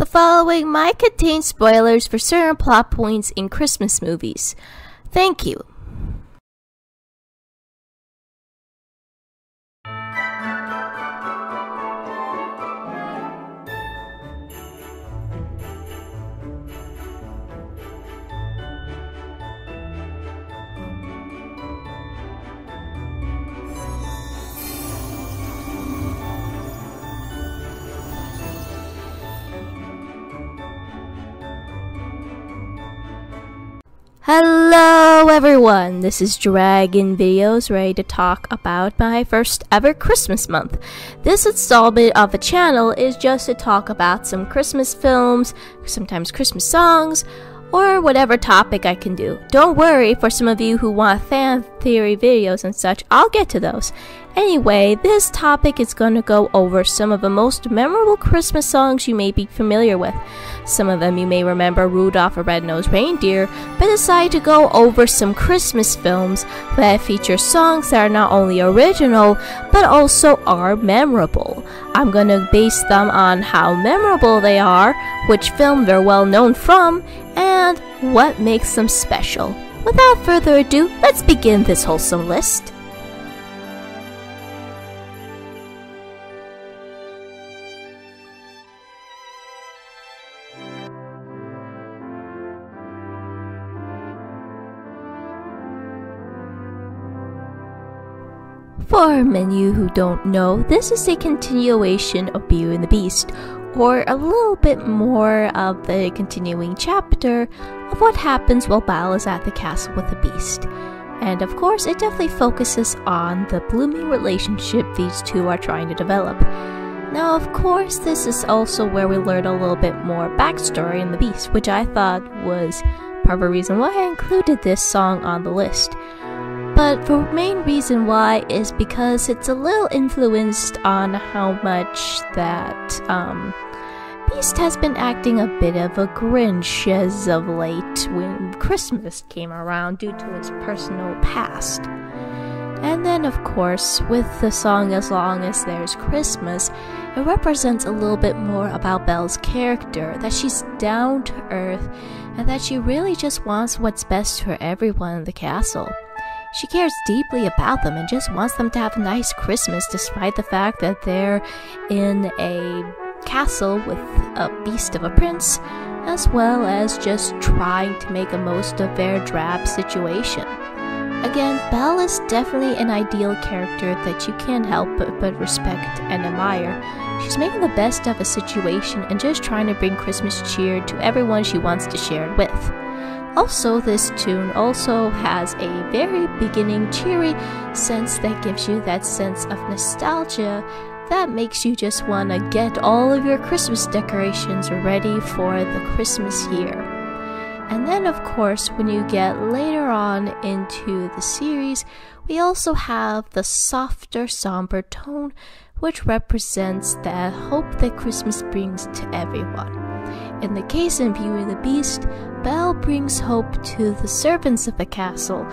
following might contain spoilers for certain plot points in Christmas movies. Thank you. Hello everyone, this is Dragon Videos, ready to talk about my first ever Christmas month. This installment of the channel is just to talk about some Christmas films, sometimes Christmas songs, or whatever topic I can do. Don't worry, for some of you who want fan theory videos and such, I'll get to those. Anyway, this topic is going to go over some of the most memorable Christmas songs you may be familiar with. Some of them you may remember Rudolph the Red-Nosed Reindeer, but decide to go over some Christmas films that feature songs that are not only original, but also are memorable. I'm going to base them on how memorable they are, which film they're well known from, and what makes them special. Without further ado, let's begin this wholesome list. For many of you who don't know, this is a continuation of Beauty and the Beast, or a little bit more of the continuing chapter of what happens while Belle is at the castle with the Beast. And of course, it definitely focuses on the blooming relationship these two are trying to develop. Now, of course, this is also where we learn a little bit more backstory in the Beast, which I thought was part of the reason why I included this song on the list. But the main reason why is because it's a little influenced on how much that Beast has been acting a bit of a Grinch as of late when Christmas came around due to its personal past. And then of course, with the song As Long As There's Christmas, it represents a little bit more about Belle's character, that she's down to earth and that she really just wants what's best for everyone in the castle. She cares deeply about them and just wants them to have a nice Christmas despite the fact that they're in a castle with a beast of a prince, as well as just trying to make the most of their drab situation. Again, Belle is definitely an ideal character that you can't help but respect and admire. She's making the best of a situation and just trying to bring Christmas cheer to everyone she wants to share it with. Also, this tune also has a very beginning cheery sense that gives you that sense of nostalgia that makes you just want to get all of your Christmas decorations ready for the Christmas year. And then of course, when you get later on into the series, we also have the softer, somber tone, which represents that hope that Christmas brings to everyone. In the case of Beauty and the Beast, Belle brings hope to the servants of the castle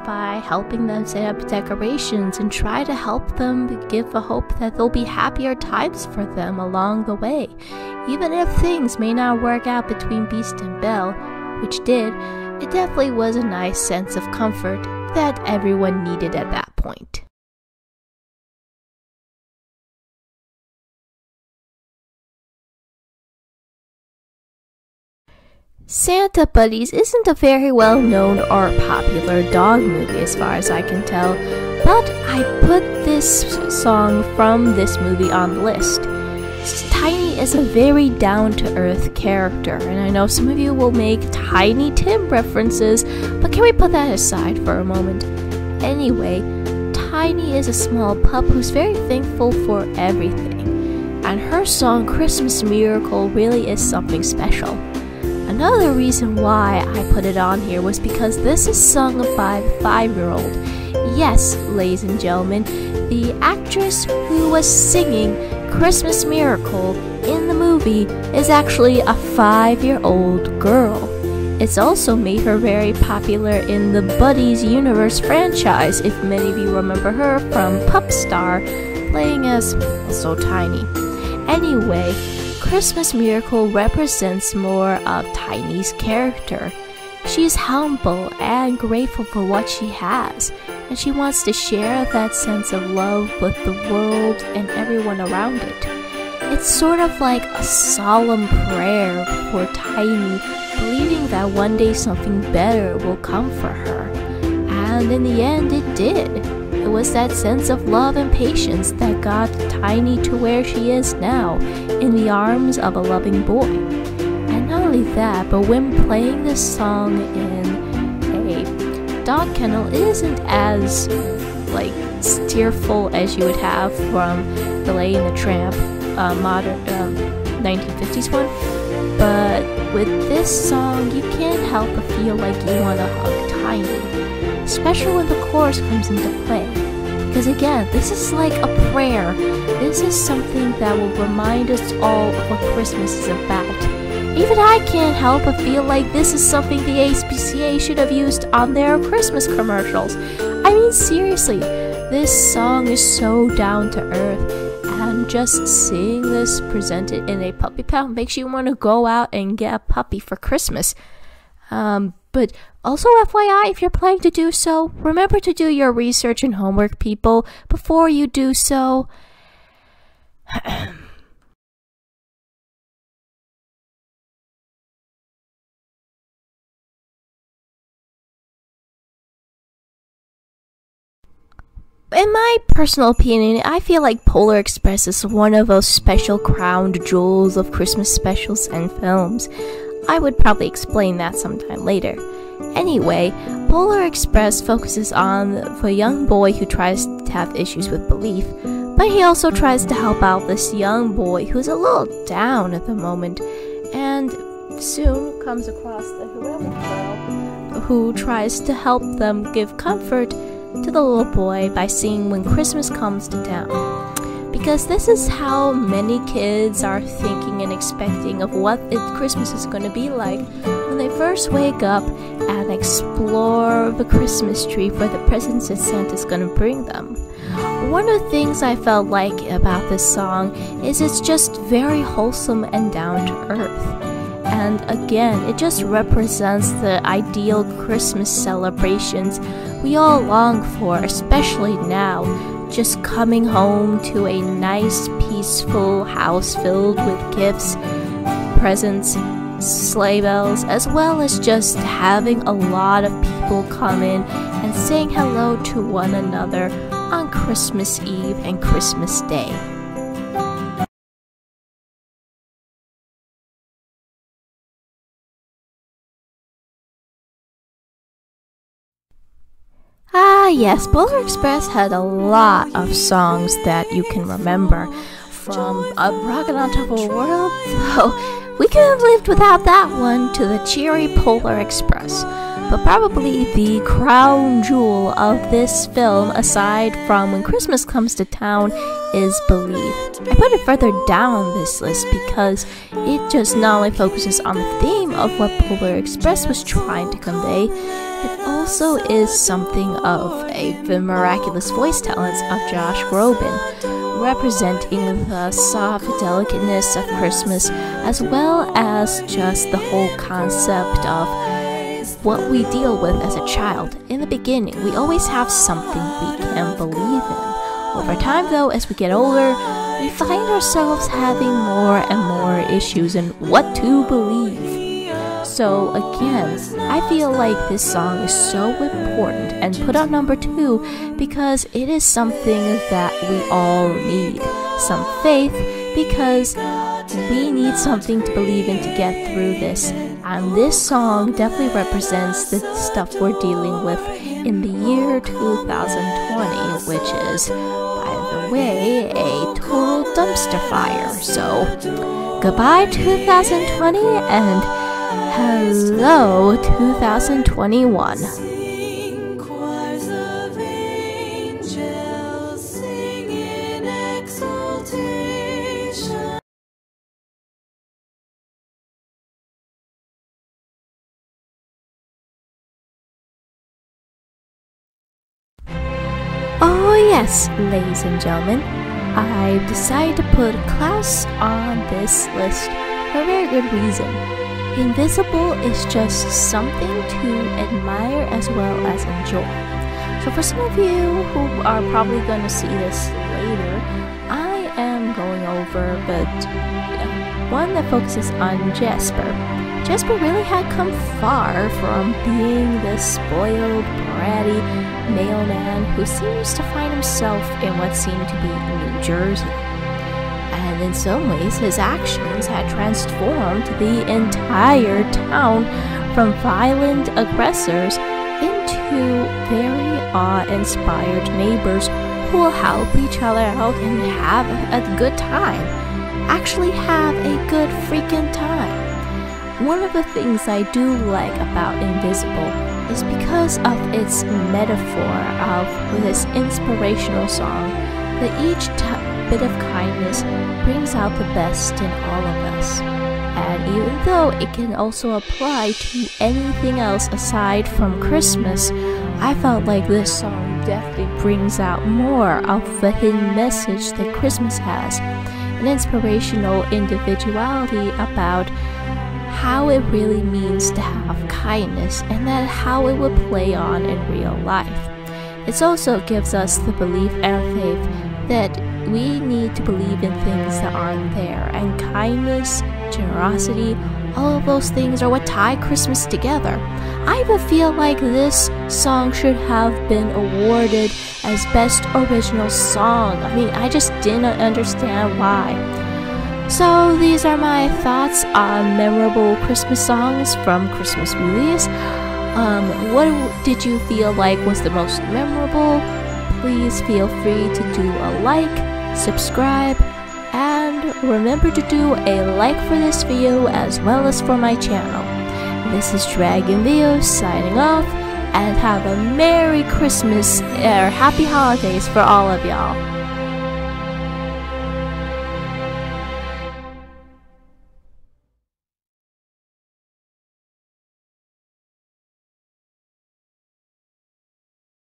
by helping them set up decorations and try to help them give the hope that there'll be happier times for them along the way. Even if things may not work out between Beast and Belle, which did, it definitely was a nice sense of comfort that everyone needed at that point. Santa Buddies isn't a very well-known or popular dog movie as far as I can tell, but I put this song from this movie on the list. Tiny is a very down-to-earth character, and I know some of you will make Tiny Tim references, but can we put that aside for a moment? Anyway, Tiny is a small pup who's very thankful for everything, and her song Christmas Miracle really is something special. Another reason why I put it on here was because this is sung by the 5-year-old. Yes, ladies and gentlemen, the actress who was singing Christmas Miracle in the movie is actually a 5-year-old girl. It's also made her very popular in the Buddies Universe franchise, if many of you remember her from Pup Star, playing as also Tiny. Anyway, Christmas Miracle represents more of Tiny's character. She's humble and grateful for what she has, and she wants to share that sense of love with the world and everyone around it. It's sort of like a solemn prayer for Tiny, believing that one day something better will come for her. And in the end, it did. It was that sense of love and patience that got Tiny to where she is now, in the arms of a loving boy. And not only that, but when playing this song in a dog kennel, it isn't as tearful as you would have from The Lady and the Tramp, modern 1950s one. But with this song, you can't help but feel like you want to hug Tiny, especially when the chorus comes into play. Because again, this is like a prayer. This is something that will remind us all of what Christmas is about. Even I can't help but feel like this is something the ASPCA should have used on their Christmas commercials. I mean, seriously, this song is so down to earth, and just seeing this presented in a puppy pound makes you want to go out and get a puppy for Christmas. But also FYI, if you're planning to do so, remember to do your research and homework, people, before you do so. In my personal opinion, I feel like Polar Express is one of those special crowned jewels of Christmas specials and films. I would probably explain that sometime later. Anyway, Polar Express focuses on the young boy who tries to have issues with belief, but he also tries to help out this young boy who's a little down at the moment, and soon comes across the heroic girl who tries to help them give comfort to the little boy by singing When Christmas Comes to Town. Because this is how many kids are thinking and expecting of what Christmas is going to be like when they first wake up and explore the Christmas tree for the presents that Santa's going to bring them. One of the things I felt like about this song is it's just very wholesome and down to earth. And again, it just represents the ideal Christmas celebrations we all long for, especially now, just coming home to a nice, peaceful house filled with gifts, presents, sleigh bells, as well as just having a lot of people come in and saying hello to one another on Christmas Eve and Christmas Day. Yes, Polar Express had a lot of songs that you can remember, from Rocket on Top of the World, so we could have lived without that one, to the cheery Polar Express. But probably the crown jewel of this film, aside from When Christmas Comes to Town, is Believe. I put it further down this list because it just not only focuses on the theme of what Polar Express was trying to convey, it also is something of the miraculous voice talents of Josh Groban, representing the soft delicateness of Christmas, as well as just the whole concept of what we deal with as a child. In the beginning, we always have something we can believe in. Over time, though, as we get older, we find ourselves having more and more issues in what to believe. So again, I feel like this song is so important and put on number 2 because it is something that we all need. Some faith, because we need something to believe in to get through this. And this song definitely represents the stuff we're dealing with in the year 2020, which is, by the way, a total dumpster fire. So, goodbye 2020 and hello 2021. Oh yes, ladies and gentlemen, I decided to put Klaus on this list for a very good reason. Invisible is just something to admire as well as enjoy. So for some of you who are probably going to see this later, I am going over one that focuses on Jesper. Jesper really had come far from being this spoiled, bratty mailman who seems to find himself in what seemed to be New Jersey. And in some ways, his actions had transformed the entire town from violent aggressors into very awe-inspired neighbors who will help each other out and have a good time. Actually have a good freaking time. One of the things I do like about Invisible is because of its metaphor of this inspirational song that each bit of kindness brings out the best in all of us. And even though it can also apply to anything else aside from Christmas, I felt like this song definitely brings out more of the hidden message that Christmas has, an inspirational individuality about how it really means to have kindness and that how it would play on in real life. It also gives us the belief and faith that we need to believe in things that aren't there, and kindness, generosity, all of those things are what tie Christmas together. I even feel like this song should have been awarded as Best Original Song. I mean, I just didn't understand why. So these are my thoughts on memorable Christmas songs from Christmas movies. What did you feel like was the most memorable? Please feel free to do a like, subscribe, and remember to do a like for this video as well as for my channel. This is Dragon Leo signing off, and have a Merry Christmas or Happy Holidays for all of y'all.